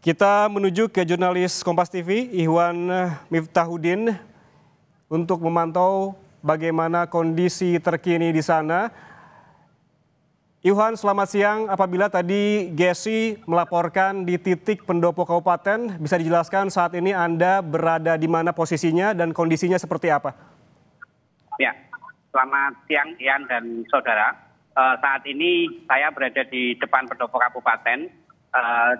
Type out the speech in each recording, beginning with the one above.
Kita menuju ke jurnalis Kompas TV, Ihwan Miftahudin, untuk memantau bagaimana kondisi terkini di sana. Ihwan, selamat siang. Apabila tadi Gesi melaporkan di titik pendopo kabupaten, bisa dijelaskan saat ini Anda berada di mana posisinya dan kondisinya seperti apa? Ya, selamat siang Ian dan saudara. Saat ini saya berada di depan pendopo kabupaten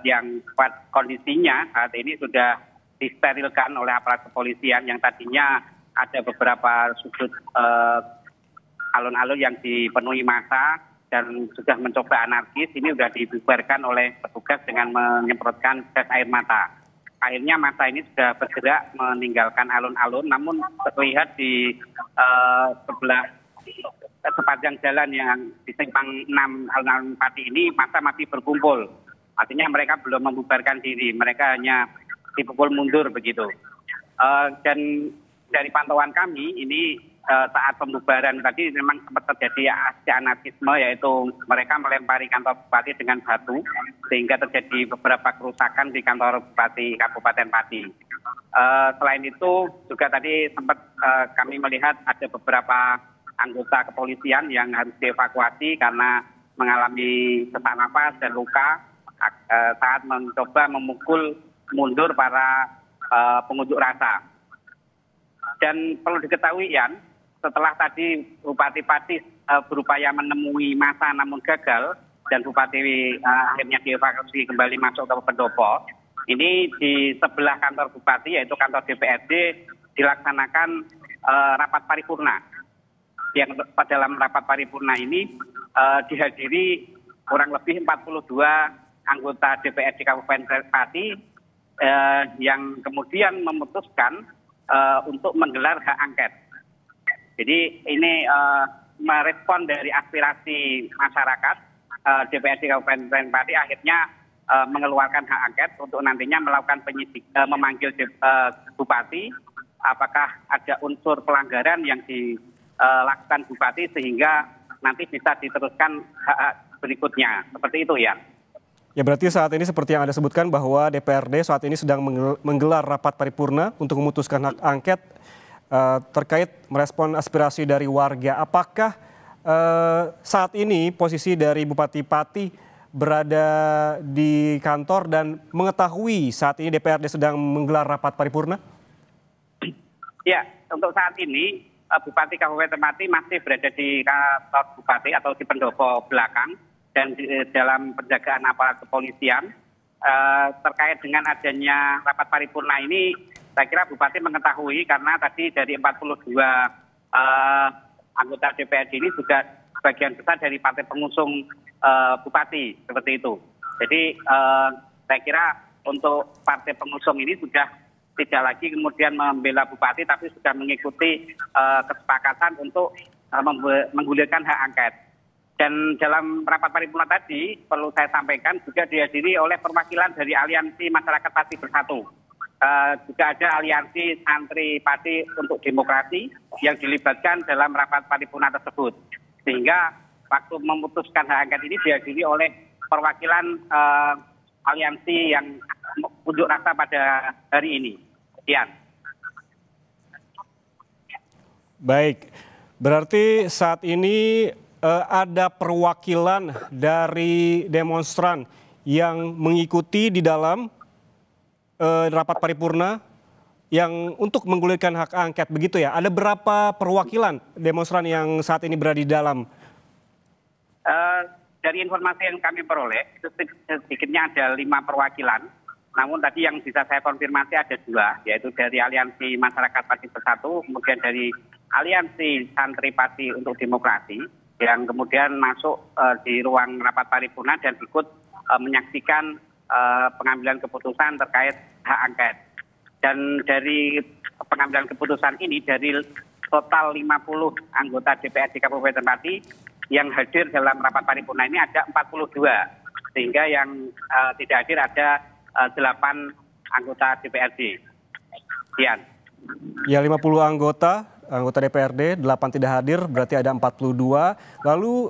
yang kondisinya saat ini sudah disterilkan oleh aparat kepolisian yang tadinya ada beberapa sudut alun-alun yang dipenuhi massa dan sudah mencoba anarkis. Ini sudah dibubarkan oleh petugas dengan menyemprotkan gas air mata. Akhirnya massa ini sudah bergerak meninggalkan alun-alun, namun terlihat di sebelah sepanjang jalan yang di simpang 6 alun-alun Pati ini massa masih berkumpul. Artinya mereka belum membubarkan diri, mereka hanya dipukul mundur begitu. Dan dari pantauan kami ini saat pembubaran tadi memang sempat terjadi aksi anarkisme, yaitu mereka melempari kantor bupati dengan batu sehingga terjadi beberapa kerusakan di kantor bupati Kabupaten Pati. Selain itu juga tadi sempat kami melihat ada beberapa anggota kepolisian yang harus dievakuasi karena mengalami sesak napas dan luka saat mencoba memukul mundur para pengunjuk rasa. Dan perlu diketahui Ian, setelah tadi Bupati Pati berupaya menemui massa namun gagal dan Bupati akhirnya dievakuasi kembali masuk ke pendopo, ini di sebelah kantor Bupati yaitu kantor DPRD dilaksanakan rapat paripurna. Yang dalam rapat paripurna ini dihadiri kurang lebih 42 anggota DPRD Kabupaten Pati yang kemudian memutuskan untuk menggelar hak angket. Jadi ini merespon dari aspirasi masyarakat. DPRD Kabupaten Pati akhirnya mengeluarkan hak angket untuk nantinya melakukan penyidik, memanggil Bupati apakah ada unsur pelanggaran yang dilakukan Bupati sehingga nanti bisa diteruskan hak berikutnya. Seperti itu ya. Ya, berarti saat ini seperti yang Anda sebutkan bahwa DPRD saat ini sedang menggelar rapat paripurna untuk memutuskan hak angket terkait merespon aspirasi dari warga. Apakah saat ini posisi dari Bupati Pati berada di kantor dan mengetahui saat ini DPRD sedang menggelar rapat paripurna? Ya, untuk saat ini Bupati Kabupaten Pati masih berada di kantor Bupati atau di pendopo belakang dan di dalam penjagaan aparat kepolisian. Terkait dengan adanya rapat paripurna ini, saya kira Bupati mengetahui karena tadi dari 42 anggota DPRD ini juga sebagian besar dari partai pengusung Bupati, seperti itu. Jadi saya kira untuk partai pengusung ini sudah tidak lagi kemudian membela Bupati, tapi sudah mengikuti kesepakatan untuk menggulirkan hak angket. Dan dalam rapat paripurna tadi perlu saya sampaikan juga dihadiri oleh perwakilan dari Aliansi Masyarakat Pati Bersatu. Juga ada Aliansi Santri Pati untuk Demokrasi yang dilibatkan dalam rapat paripurna tersebut. Sehingga waktu memutuskan hak angket ini dihadiri oleh perwakilan aliansi yang unjuk rasa pada hari ini. Ian. Baik, berarti saat ini ada perwakilan dari demonstran yang mengikuti di dalam rapat paripurna yang untuk menggulirkan hak angket, begitu ya? Ada berapa perwakilan demonstran yang saat ini berada di dalam? Dari informasi yang kami peroleh, itu sedikitnya ada 5 perwakilan. Namun tadi yang bisa saya konfirmasi ada 2, yaitu dari Aliansi Masyarakat Pati Bersatu, kemudian dari Aliansi Santri Pati untuk Demokrasi, yang kemudian masuk di ruang rapat paripurna dan ikut menyaksikan pengambilan keputusan terkait hak angket. Dan dari pengambilan keputusan ini, dari total 50 anggota DPRD Kabupaten Pati yang hadir dalam rapat paripurna ini ada 42, sehingga yang tidak hadir ada 8 anggota DPRD. Sekian. Ya, 50 anggota DPRD, 8 tidak hadir, berarti ada 42. Lalu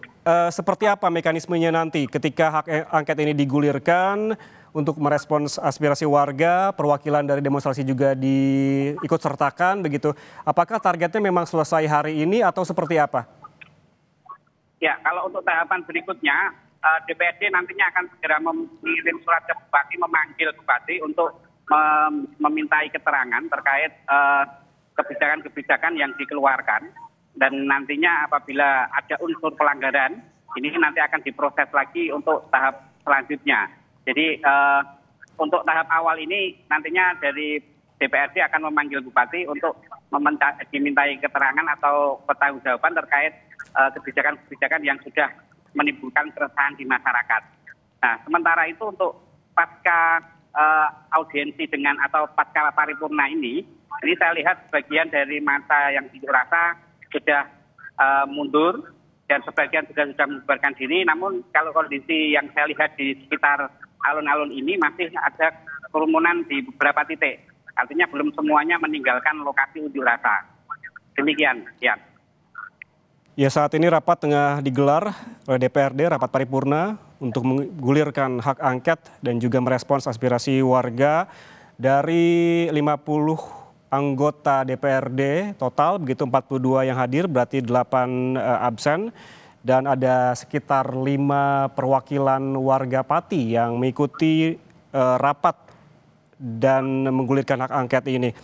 seperti apa mekanismenya nanti ketika hak angket ini digulirkan untuk merespons aspirasi warga, perwakilan dari demonstrasi juga diikut sertakan begitu. Apakah targetnya memang selesai hari ini atau seperti apa? Ya, kalau untuk tahapan berikutnya, DPRD nantinya akan segera mengirim surat ke Bupati, memanggil Bupati untuk memintai keterangan terkait kebijakan-kebijakan yang dikeluarkan. Dan nantinya apabila ada unsur pelanggaran, ini nanti akan diproses lagi untuk tahap selanjutnya. Jadi untuk tahap awal ini nantinya dari DPRD akan memanggil Bupati untuk dimintai keterangan atau pertanggungjawaban terkait kebijakan-kebijakan yang sudah menimbulkan keresahan di masyarakat. Nah, sementara itu untuk pasca audiensi dengan atau pasca paripurna ini saya lihat sebagian dari masa yang unjuk rasa sudah mundur dan sebagian juga sudah membubarkan diri. Namun kalau kondisi yang saya lihat di sekitar alun-alun ini masih ada kerumunan di beberapa titik. Artinya belum semuanya meninggalkan lokasi unjuk rasa. Demikian, ya. Ya, saat ini rapat tengah digelar oleh DPRD, rapat paripurna untuk menggulirkan hak angket dan juga merespons aspirasi warga. Dari 50 anggota DPRD total, begitu 42 yang hadir, berarti 8 absen. Dan ada sekitar 5 perwakilan warga Pati yang mengikuti rapat dan menggulirkan hak angket ini.